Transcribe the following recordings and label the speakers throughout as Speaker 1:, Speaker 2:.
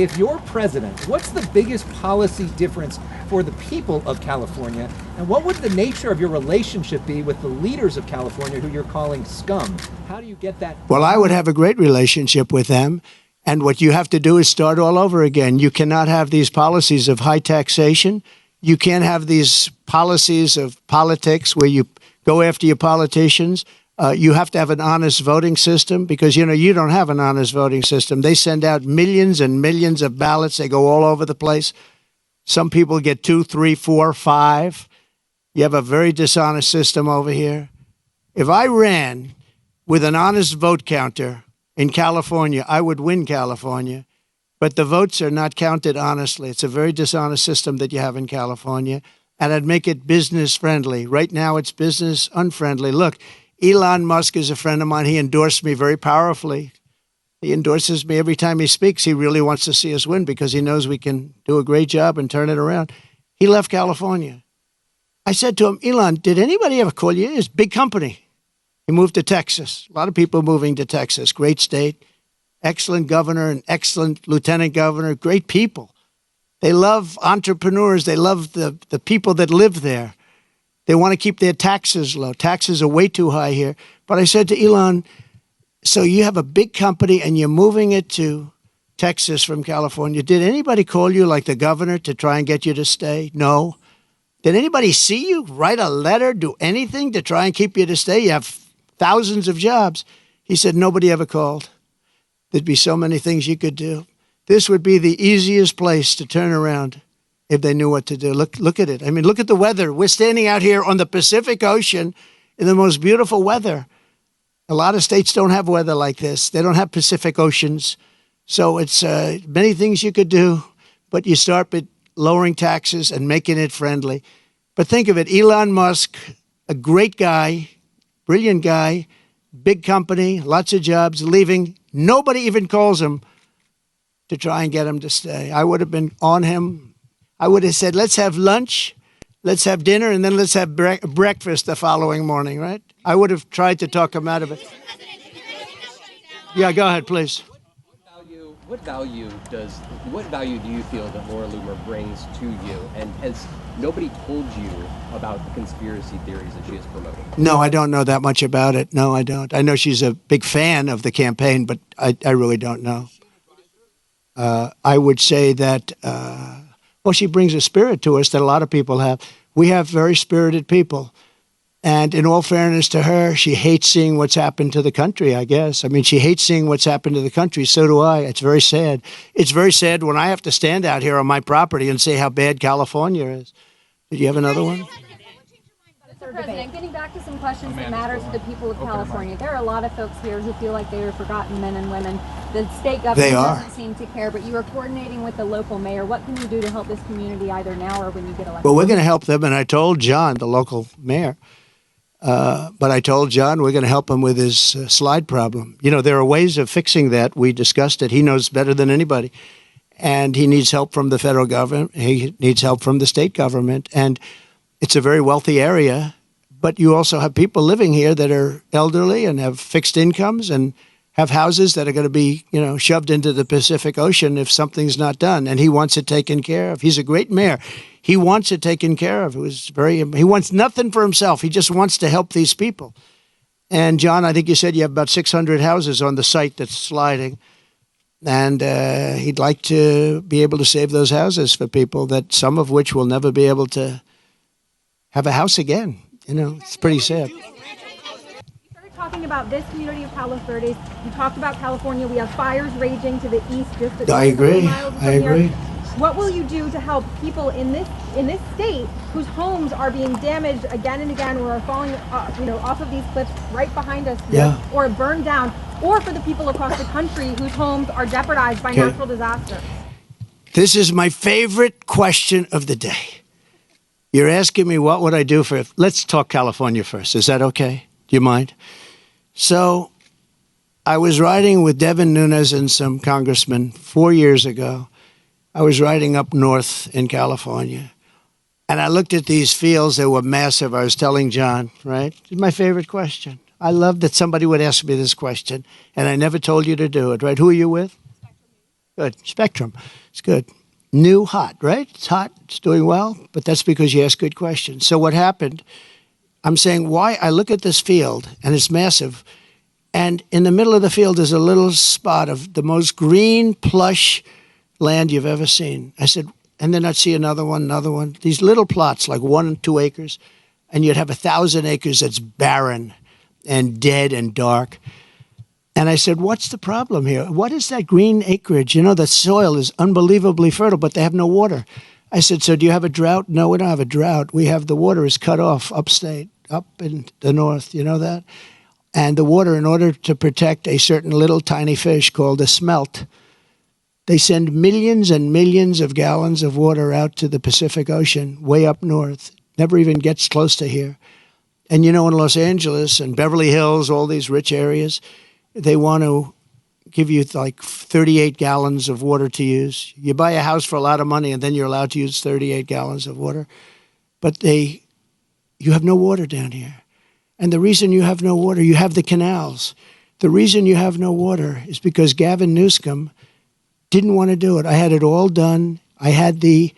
Speaker 1: if you're president, what's the biggest policy difference for the people of California? And what would the nature of your relationship be with the leaders of California who you're calling scum? How do you get that?
Speaker 2: Well, I would have a great relationship with them. And what you have to do is start all over again. You cannot have these policies of high taxation. You can't have these policies of politics where you go after your politicians. You have to have an honest voting system because, you know, you don't have an honest voting system. They send out millions and millions of ballots. They go all over the place. Some people get 2, 3, 4, 5. You have a very dishonest system over here. If I ran with an honest vote counter in California, I would win California. But the votes are not counted honestly. It's a very dishonest system that you have in California. And I'd make it business friendly. Right now, it's business unfriendly. Look, Elon Musk is a friend of mine. He endorsed me very powerfully. He endorses me every time he speaks. He really wants to see us win because he knows we can do a great job and turn it around. He left California. I said to him, Elon, did anybody ever call you? It's a big company. He moved to Texas. A lot of people moving to Texas. Great state. Excellent governor, an excellent lieutenant governor. Great people. They love entrepreneurs. They love the people that live there. They want to keep their taxes low. Taxes are way too high here. But I said to Elon, so you have a big company and you're moving it to Texas from California. Did anybody call you, like the governor, to try and get you to stay? No. Did anybody see you, write a letter, do anything to try and keep you to stay? You have thousands of jobs. He said, nobody ever called. There'd be so many things you could do. This would be the easiest place to turn around if they knew what to do. Look at it. I mean, look at the weather. We're standing out here on the Pacific Ocean in the most beautiful weather. A lot of states don't have weather like this. They don't have Pacific Oceans. So it's many things you could do, but you start with lowering taxes and making it friendly. But think of it, Elon Musk, a great guy, brilliant guy, big company, lots of jobs, leaving. Nobody even calls him to try and get him to stay. I would have been on him. I would have said, let's have lunch, let's have dinner, and then let's have breakfast the following morning, right? I would have tried to talk him out of it. Yeah, go ahead, please.
Speaker 3: What value do you feel that Laura Loomer brings to you? And has nobody told you about the conspiracy theories that she is promoting?
Speaker 2: No, I don't know that much about it. No, I don't. I know she's a big fan of the campaign, but I really don't know. I would say that, well, she brings a spirit to us that a lot of people have. We have very spirited people. And in all fairness to her, she hates seeing what's happened to the country, I guess. I mean, she hates seeing what's happened to the country. So do I. It's very sad. It's very sad when I have to stand out here on my property and say how bad California is. Did you have another one?
Speaker 4: Mr. President, getting back to some questions that matter to the people of California. There are a lot of folks here who feel like they are forgotten men and women. The state government doesn't seem to care, but you are coordinating with the local mayor. What can you do to help this community either now or when you get elected?
Speaker 2: Well, we're going to help them, and I told John, the local mayor, but I told John we're going to help him with his slide problem. You know, there are ways of fixing that. We discussed it. He knows better than anybody. And he needs help from the federal government. He needs help from the state government. And it's a very wealthy area. But you also have people living here that are elderly and have fixed incomes and have houses that are going to be, you know, shoved into the Pacific Ocean if something's not done. And he wants it taken care of. He's a great mayor. He wants it taken care of. He wants nothing for himself. He just wants to help these people. And John, I think you said you have about 600 houses on the site that's sliding. And he'd like to be able to save those houses for people, that some of which will never be able to have a house again. You know, it's pretty sad.
Speaker 4: You started talking about this community of Palos Verdes. You talked about California. We have fires raging to the east, just a
Speaker 2: I agree.
Speaker 4: miles from
Speaker 2: I agree.
Speaker 4: Here. What will you do to help people in this state whose homes are being damaged again and again, or are falling, off of these cliffs right behind us here, or burned down, or for the people across the country whose homes are jeopardized by natural disaster?
Speaker 2: This is my favorite question of the day. You're asking me what would I do for, let's talk California first. Is that okay? Do you mind? So I was riding with Devin Nunes and some congressmen 4 years ago. I was riding up north in California, and I looked at these fields. They were massive. I was telling John, right? It's my favorite question. I love that somebody would ask me this question, and I never told you to do it, right? Who are you with? Good. Spectrum. It's good. New, hot, right? It's hot. It's doing well. But that's because you ask good questions. So what happened, I'm saying why I look at this field, and it's massive, and in the middle of the field is a little spot of the most green, plush land you've ever seen. I said, and then I'd see another one, these little plots, like 1 and 2 acres, and you'd have 1,000 acres that's barren and dead and dark. And I said, what's the problem here? What is that green acreage? You know, the soil is unbelievably fertile, but they have no water. I said, so do you have a drought? No, we don't have a drought. We have the water is cut off upstate, up in the north. You know that? And the water, in order to protect a certain little tiny fish called a smelt, they send millions and millions of gallons of water out to the Pacific Ocean, way up north. Never even gets close to here. And you know, in Los Angeles and Beverly Hills, all these rich areas, they want to give you like 38 gallons of water to use. You buy a house for a lot of money and then you're allowed to use 38 gallons of water. But you have no water down here. And the reason you have no water, you have the canals. The reason you have no water is because Gavin Newsom didn't want to do it. I had it all done. I had the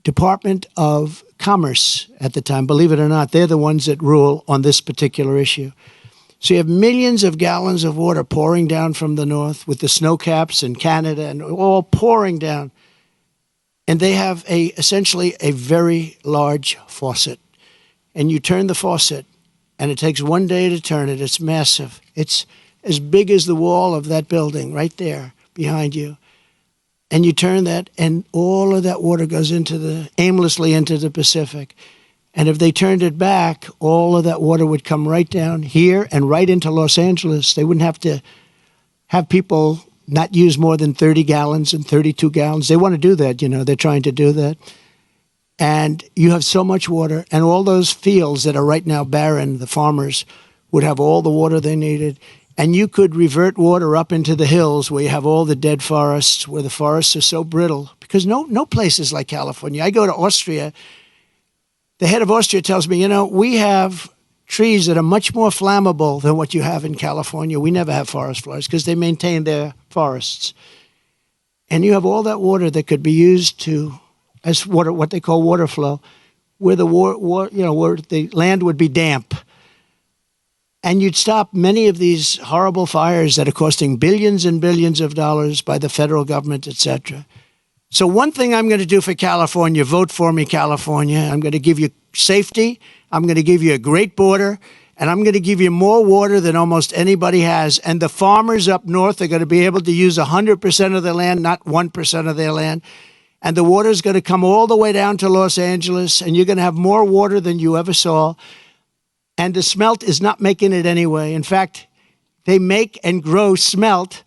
Speaker 2: Department of Commerce at the time. Believe it or not, they're the ones that rule on this particular issue. So you have millions of gallons of water pouring down from the north with the snow caps in Canada and all pouring down. And they have essentially a very large faucet. And you turn the faucet, and it takes 1 day to turn it. It's massive. It's as big as the wall of that building right there behind you. And you turn that, and all of that water goes aimlessly into the Pacific. And if they turned it back, all of that water would come right down here and right into Los Angeles. They wouldn't have to have people not use more than 30 gallons and 32 gallons. They want to do that, you know. They're trying to do that. And you have so much water, and all those fields that are right now barren, the farmers would have all the water they needed. And you could revert water up into the hills where you have all the dead forests, where the forests are so brittle. Because no place is like California. I go to Austria. The head of Austria tells me, you know, we have trees that are much more flammable than what you have in California. We never have forest fires because they maintain their forests. And you have all that water that could be used as water, what they call water flow, where where the land would be damp. And you'd stop many of these horrible fires that are costing billions and billions of dollars by the federal government, et cetera. So one thing I'm going to do for California, vote for me, California. I'm going to give you safety. I'm going to give you a great border. And I'm going to give you more water than almost anybody has. And the farmers up north are going to be able to use 100% of their land, not 1% of their land. And the water is going to come all the way down to Los Angeles. And you're going to have more water than you ever saw. And the smelt is not making it anyway. In fact, they make and grow smelt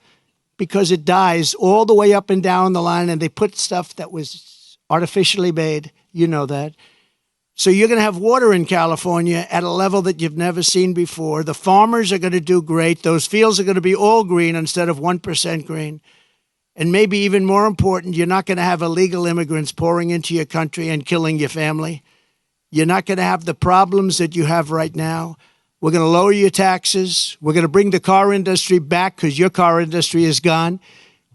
Speaker 2: because it dies all the way up and down the line, and they put stuff that was artificially made. You know that. So you're going to have water in California at a level that you've never seen before. The farmers are going to do great. Those fields are going to be all green instead of 1% green. And maybe even more important, you're not going to have illegal immigrants pouring into your country and killing your family. You're not going to have the problems that you have right now. We're going to lower your taxes. We're going to bring the car industry back because your car industry is gone.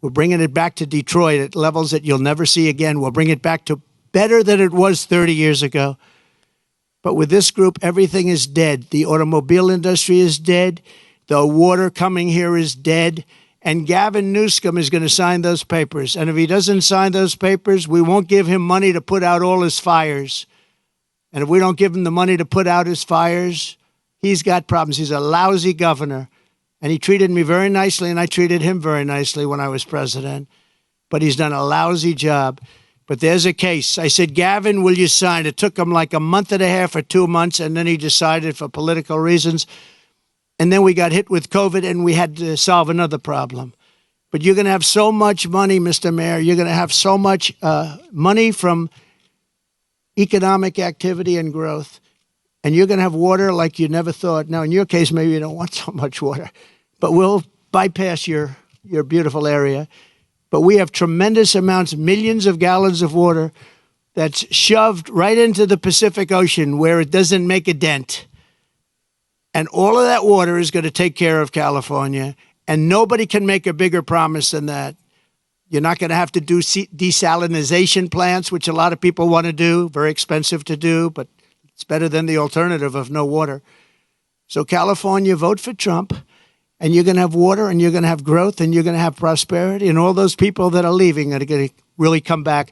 Speaker 2: We're bringing it back to Detroit at levels that you'll never see again. We'll bring it back to better than it was 30 years ago. But with this group, everything is dead. The automobile industry is dead. The water coming here is dead. And Gavin Newsom is going to sign those papers. And if he doesn't sign those papers, we won't give him money to put out all his fires. And if we don't give him the money to put out his fires, he's got problems. He's a lousy governor. And he treated me very nicely, and I treated him very nicely when I was president. But he's done a lousy job. But there's a case. I said, Gavin, will you sign? It took him like a month and a half or 2 months, and then he decided for political reasons. And then we got hit with COVID, and we had to solve another problem. But you're going to have so much money, Mr. Mayor. You're going to have so much money from economic activity and growth. And you're going to have water like you never thought. Now, in your case, maybe you don't want so much water. But we'll bypass your beautiful area. But we have tremendous amounts, millions of gallons of water that's shoved right into the Pacific Ocean where it doesn't make a dent. And all of that water is going to take care of California. And nobody can make a bigger promise than that. You're not going to have to do desalinization plants, which a lot of people want to do. Very expensive to do, but it's better than the alternative of no water. So California, vote for Trump, and you're going to have water, and you're going to have growth, and you're going to have prosperity, and all those people that are leaving are going to really come back.